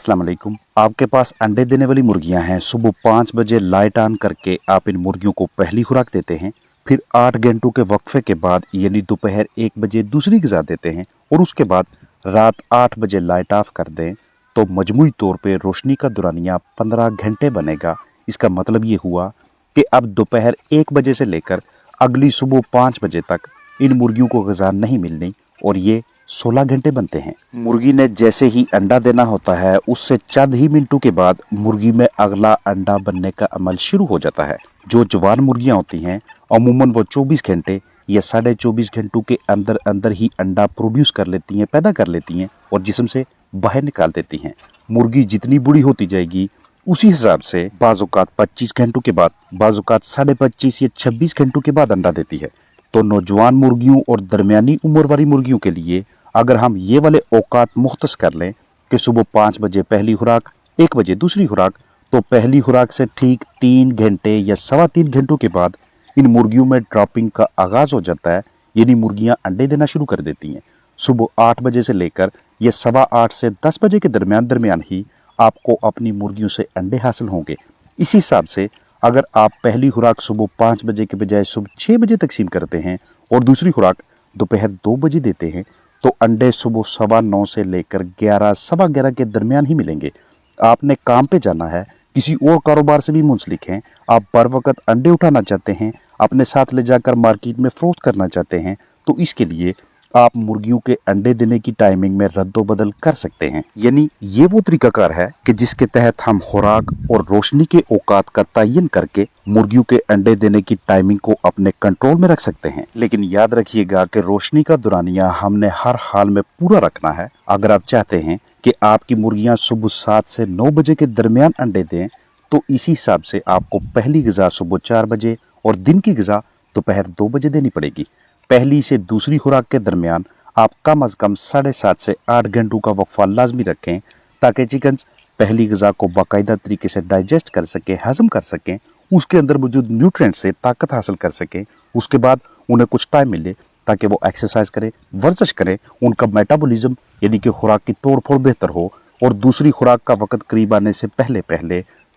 अस्सलाम वालेकुम। आपके पास अंडे देने वाली मुर्गियां हैं। सुबह 5 बजे लाइट ऑन करके आप इन मुर्गियों को पहली खुराक देते हैं। फिर 8 घंटों के वक्फे के बाद यानी दोपहर 1 बजे दूसरी ग़िज़ा देते हैं और उसके बाद रात 8 बजे लाइट ऑफ कर दें तो मजमूई तौर पे रोशनी का दुरानिया 15 घंटे बनेगा। इसका मतलब ये हुआ कि अब दोपहर 1 बजे से लेकर अगली सुबह 5 बजे तक इन मुर्गियों को ग़िज़ा नहीं मिलनी और ये 16 घंटे बनते हैं। मुर्गी ने जैसे ही अंडा देना होता है उससे चंद ही मिनटों के बाद मुर्गी में अगला अंडा बनने का अमल शुरू हो जाता है। जो जवान मुर्गियां होती हैं अमूमन वो 24 घंटे या 24.5 घंटों के अंदर अंदर ही अंडा प्रोड्यूस कर लेती हैं, पैदा कर लेती हैं और जिस्म से बाहर निकाल देती हैं। मुर्गी जितनी बड़ी होती जाएगी उसी हिसाब से बाज़-औक़ात 25 घंटों के बाद, बाज़-औक़ात 25.5 या 26 घंटों के बाद अंडा देती है। तो नौजवान मुर्गियों और दरमियानी उम्र वाली मुर्गियों के लिए अगर हम ये वाले औकात मुख्तस कर लें कि सुबह 5 बजे पहली खुराक, 1 बजे दूसरी खुराक, तो पहली खुराक से ठीक 3 घंटे या 3.25 घंटों के बाद इन मुर्गियों में ड्रॉपिंग का आगाज़ हो जाता है, यानी मुर्गियां अंडे देना शुरू कर देती हैं। सुबह 8 बजे से लेकर या 8:15 से 10 बजे के दरमियान ही आपको अपनी मुर्गियों से अंडे हासिल होंगे। इसी हिसाब से अगर आप पहली खुराक सुबह 5 बजे के बजाय सुबह 6 बजे तकसीम करते हैं और दूसरी खुराक दोपहर 2 बजे देते हैं तो अंडे सुबह 9:15 से लेकर 11, 11:15 के दरमियान ही मिलेंगे। आपने काम पे जाना है, किसी और कारोबार से भी मुंसलिक हैं, आप बर वक्त अंडे उठाना चाहते हैं, अपने साथ ले जाकर मार्केट में फ़रोख्त करना चाहते हैं, तो इसके लिए आप मुर्गियों के अंडे देने की टाइमिंग में रद्दो-बदल कर सकते हैं। यानी ये वो तरीकाकार है कि जिसके तहत हम खुराक और रोशनी के औकात का तयन करके मुर्गियों के अंडे देने की टाइमिंग को अपने कंट्रोल में रख सकते हैं। लेकिन याद रखिएगा कि रोशनी का दुरानिया हमने हर हाल में पूरा रखना है। अगर आप चाहते हैं कि आपकी मुर्गियां सुबह 7 से 9 बजे के दरमियान अंडे दें तो इसी हिसाब से आपको पहली ग़िज़ा सुबह 4 बजे और दिन की ग़िज़ा दोपहर 2 बजे देनी पड़ेगी। पहली से दूसरी खुराक के दरमियान आप कम अज़ कम 7.5 से 8 घंटों का वक्फा लाजमी रखें ताकि चिकन्स पहली ग़िज़ा को बाकायदा तरीके से डाइजेस्ट कर सकें, हज़म कर सकें, उसके अंदर मौजूद न्यूट्रिएंट से ताकत हासिल कर सकें। उसके बाद उन्हें कुछ टाइम मिले ताकि वो एक्सरसाइज करें, वर्जिश करें, उनका मेटाबॉलिज्म यानी कि खुराक की तोड़ फोड़ बेहतर हो और दूसरी खुराक का वक़्त करीब आने से पहले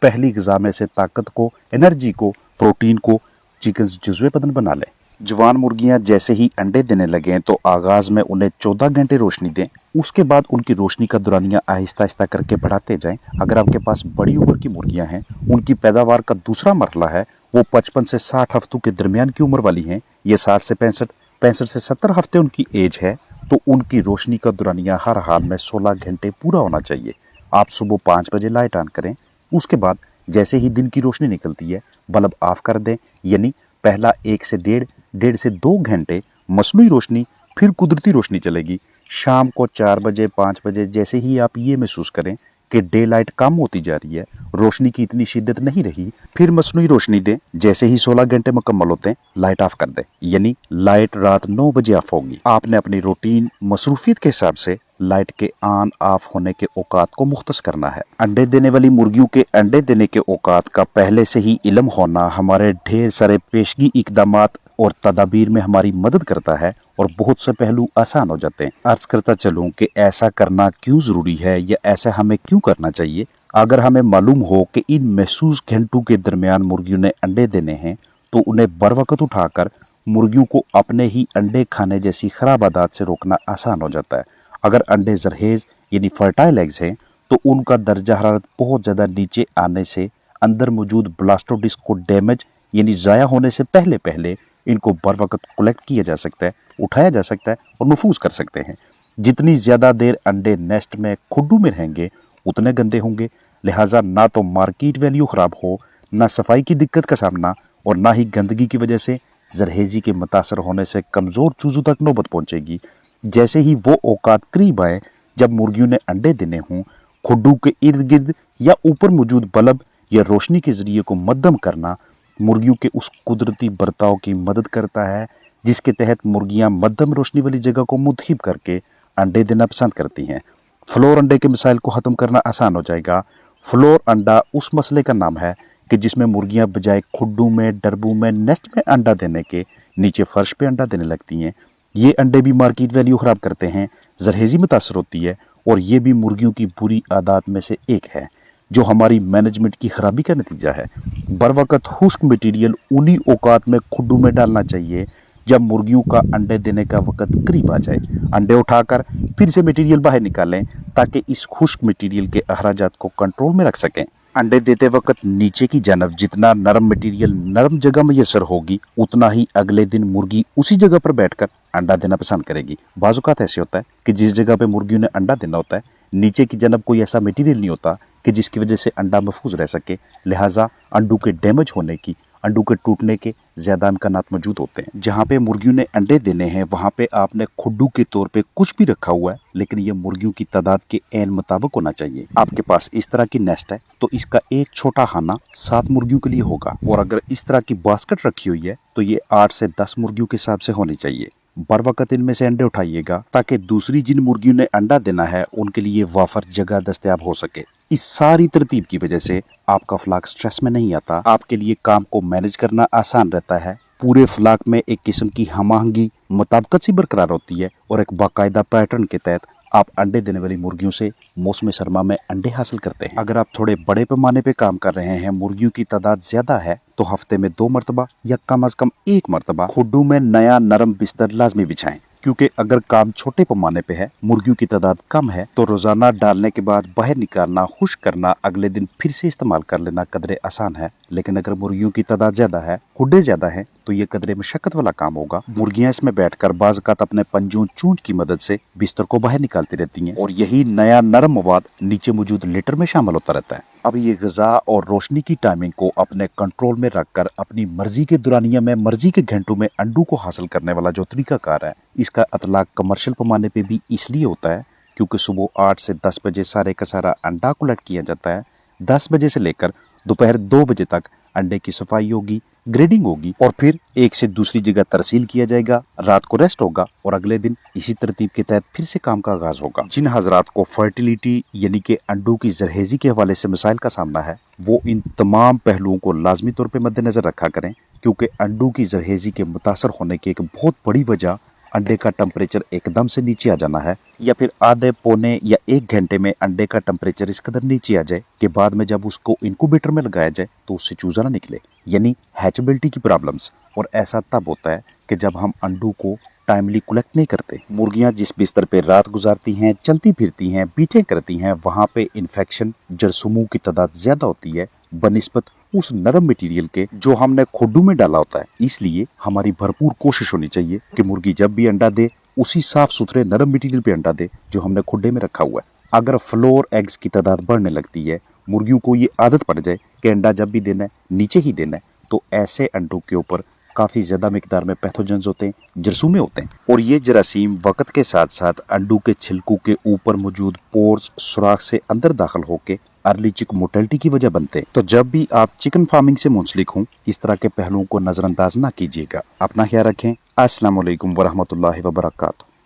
पहली ग़िज़ा में से ताकत को, एनर्जी को, प्रोटीन को चिकन्स जुज़्वे बदन बना लें। जवान मुर्गियां जैसे ही अंडे देने लगें तो आगाज़ में उन्हें 14 घंटे रोशनी दें। उसके बाद उनकी रोशनी का दुरानिया आहिस्ता आहिस्ता करके बढ़ाते जाएं। अगर आपके पास बड़ी उम्र की मुर्गियां हैं, उनकी पैदावार का दूसरा मरहला है, वो 55 से 60 हफ्तों के दरमियान की उम्र वाली हैं, ये 60 से 65, 65 से 70 हफ्ते उनकी एज है, तो उनकी रोशनी का दुरानिया हर हाल में 16 घंटे पूरा होना चाहिए। आप सुबह 5 बजे लाइट ऑन करें, उसके बाद जैसे ही दिन की रोशनी निकलती है बल्ब ऑफ कर दें, यानी पहला 1 से 1.5 से 2 घंटे मसनूई रोशनी, फिर कुदरती रोशनी चलेगी। शाम को 4 बजे 5 बजे जैसे ही आप ये महसूस करें कि डे लाइट कम होती जा रही है, रोशनी की इतनी शिद्दत नहीं रही, फिर मसनूई रोशनी दें। जैसे ही 16 घंटे मुकम्मल होते हैं लाइट ऑफ कर दें, यानी लाइट रात 9 बजे ऑफ होगी। आपने अपनी रूटीन मसरूफियत के हिसाब से लाइट के ऑन ऑफ होने के औकात को मुख्तस करना है। अंडे देने वाली मुर्गियों के अंडे देने के औकात का पहले से ही इल्म होना हमारे ढेर सारे पेशगी इकदामात और तदाबीर में हमारी मदद करता है और बहुत से पहलू आसान हो जाते हैं। अर्ज करता चलूं कि ऐसा करना क्यों ज़रूरी है या ऐसा हमें क्यों करना चाहिए। अगर हमें मालूम हो कि इन महसूस घंटों के दरमियान मुर्गियों ने अंडे देने हैं तो उन्हें बर वक्त उठाकर मुर्गियों को अपने ही अंडे खाने जैसी खराब आदत से रोकना आसान हो जाता है। अगर अंडे जरहेज यानी फर्टाइल एग्स हैं तो उनका दर्जा हरारत बहुत ज़्यादा नीचे आने से अंदर मौजूद ब्लास्टोडिस्क को डैमेज यानी ज़ाया होने से पहले इनको बर वक्त कलेक्ट किया जा सकता है, उठाया जा सकता है और महफूज कर सकते हैं। जितनी ज़्यादा देर अंडे नेस्ट में खुड्डू में रहेंगे उतने गंदे होंगे, लिहाजा ना तो मार्केट वैल्यू ख़राब हो, ना सफाई की दिक्कत का सामना और ना ही गंदगी की वजह से जरहेजी के मुतासर होने से कमज़ोर चूज़ों तक नौबत पहुँचेगी। जैसे ही वो औकात करीब आए जब मुर्गियों ने अंडे देने हों, खुड्डू के इर्द गिर्द या ऊपर मौजूद बल्ब या रोशनी के ज़रिए को मद्दम करना मुर्गियों के उस कुदरती बर्ताव की मदद करता है जिसके तहत मुर्गियां मध्यम रोशनी वाली जगह को मुंतखब करके अंडे देना पसंद करती हैं। फ्लोर अंडे के मसाइल को ख़त्म करना आसान हो जाएगा। फ्लोर अंडा उस मसले का नाम है कि जिसमें मुर्गियां बजाय खुड्डू में, डरबू में, नेस्ट में अंडा देने के नीचे फर्श पे अंडा देने लगती हैं। ये अंडे भी मार्केट वैल्यू ख़राब करते हैं, जरहेज़ी मुतासर होती है और ये भी मुर्गियों की बुरी आदत में से एक है जो हमारी मैनेजमेंट की खराबी का नतीजा है। बर वक्त खुश्क मटेरियल उन्हीं औकात में खुड्डू में डालना चाहिए जब मुर्गियों का अंडे देने का वक्त करीब आ जाए। अंडे उठाकर फिर से मटेरियल बाहर निकालें ताकि इस खुश्क मटेरियल के अखराजात को कंट्रोल में रख सकें। अंडे देते वक्त नीचे की जानब जितना नरम मटेरियल नरम जगह मैसर होगी उतना ही अगले दिन मुर्गी उसी जगह पर बैठकर अंडा देना पसंद करेगी। बाज़ औक़ात ऐसे होता है कि जिस जगह पे मुर्गियों ने अंडा देना होता है नीचे की जानब कोई ऐसा मटेरियल नहीं होता कि जिसकी वजह से अंडा महफूज रह सके, लिहाजा अंडों के डैमेज होने की, अंडों के टूटने के ज़्यादा इम्कानात मौजूद होते हैं। जहाँ पे मुर्गियों ने अंडे देने हैं वहाँ पे आपने खुड्डू के तौर पे कुछ भी रखा हुआ है, लेकिन ये मुर्गियों की तादाद के ऐन मुताबिक होना चाहिए। आपके पास इस तरह की नेस्ट है तो इसका एक छोटा खाना 7 मुर्गियों के लिए होगा, और अगर इस तरह की बास्केट रखी हुई है तो ये 8 से 10 मुर्गियों के हिसाब से होनी चाहिए। बर वक्त इनमें से अंडे उठाइएगा ताकि दूसरी जिन मुर्गियों ने अंडा देना है उनके लिए वाफर जगह दस्तयाब हो सके। इस सारी तरतीब की वजह से आपका फ्लाक स्ट्रेस में नहीं आता, आपके लिए काम को मैनेज करना आसान रहता है। पूरे फ्लाक में एक किस्म की हमाहंगी मुताबिकत सी बरकरार होती है और एक बाकायदा पैटर्न के तहत आप अंडे देने वाली मुर्गियों से मौसम सरमा में अंडे हासिल करते हैं। अगर आप थोड़े बड़े पैमाने पे काम कर रहे हैं, मुर्गियों की तादाद ज्यादा है, तो हफ्ते में 2 मरतबा या कम अज कम 1 मरतबा खुड्डू में नया नरम बिस्तर लाजमी बिछाएं। क्योंकि अगर काम छोटे पैमाने पे है, मुर्गियों की तादाद कम है, तो रोजाना डालने के बाद बाहर निकालना, खुश्क करना, अगले दिन फिर से इस्तेमाल कर लेना कदरे आसान है। लेकिन अगर मुर्गियों की तादाद ज्यादा है, खुड्डे ज्यादा है, तो ये कदरे मशक्कत वाला काम होगा। मुर्गियां इसमें बैठकर बाज़ औक़ात अपने पंजों चूंच की मदद से बिस्तर को बाहर निकालती रहती हैं और यही नया नरम मवाद नीचे मौजूद लिटर में शामिल होता रहता है। अब ये ग़िज़ा और रोशनी की टाइमिंग को अपने कंट्रोल में रखकर अपनी मर्जी के दुरानिया में मर्जी के घंटों में अंडों को हासिल करने वाला जो तरीकाकार है, इसका अतलाक कमर्शियल पैमाने पे भी इसलिए होता है क्योंकि सुबह 8 से 10 बजे सारे का सारा अंडा कलेक्ट किया जाता है। 10 बजे से लेकर दोपहर 2 बजे तक अंडे की सफाई होगी, ग्रेडिंग होगी और फिर एक से दूसरी जगह तरसील किया जाएगा, रात को रेस्ट होगा और अगले दिन इसी तरतीब के तहत फिर से काम का आगाज होगा। जिन हजरात को फर्टिलिटी यानी कि अंडों की जरहेजी के हवाले से मसाइल का सामना है, वो इन तमाम पहलुओं को लाजमी तौर पर मद्देनजर रखा करें क्योंकि अंडों की जरहेजी के मुतासर होने की एक बहुत बड़ी वजह अंडे का टेम्परेचर एकदम से नीचे आ जाना है या फिर आधे पौने या 1 घंटे में अंडे का टेम्परेचर इस कदर नीचे आ जाए कि बाद में जब उसको इंक्यूबेटर में लगाया जाए तो उससे चूजा ना निकले, यानी हैचेबिलिटी की प्रॉब्लम्स। और ऐसा तब होता है कि जब हम अंडों को टाइमली कलेक्ट नहीं करते। मुर्गियां जिस बिस्तर पे रात गुजारती हैं, चलती फिरती हैं, बीटें करती हैं, वहाँ पे इन्फेक्शन जरसुमों की तादाद ज्यादा होती है बनिस्बत उस नरम मटेरियल के जो हमने खुड्डू में डाला होता है। इसलिए हमारी भरपूर कोशिश होनी चाहिए कि मुर्गी जब भी अंडा दे उसी साफ सुथरे नरम मटेरियल पे अंडा दे जो हमने खुड्डे में रखा हुआ है। अगर फ्लोर एग्स की तादाद बढ़ने लगती है, मुर्गियों को ये आदत पड़ जाए कि अंडा जब भी देना है नीचे ही देना है, तो ऐसे अंडों के ऊपर काफ़ी ज़्यादा मिकदार में पैथोजेंस होते हैं, जरसूमे होते हैं और ये जरासीम वक्त के साथ साथ अंडों के छिलकों के ऊपर मौजूद पोर्स सुराख से अंदर दाखिल होकर अर्ली चिक मोर्टेलिटी की वजह बनते हैं। तो जब भी आप चिकन फार्मिंग से मुंसलिक हों, इस तरह के पहलुओं को नज़रअंदाज ना कीजिएगा। अपना ख्याल रखें। अस्सलाम वालेकुम वरहमतुल्लाहि वबरकातुहू।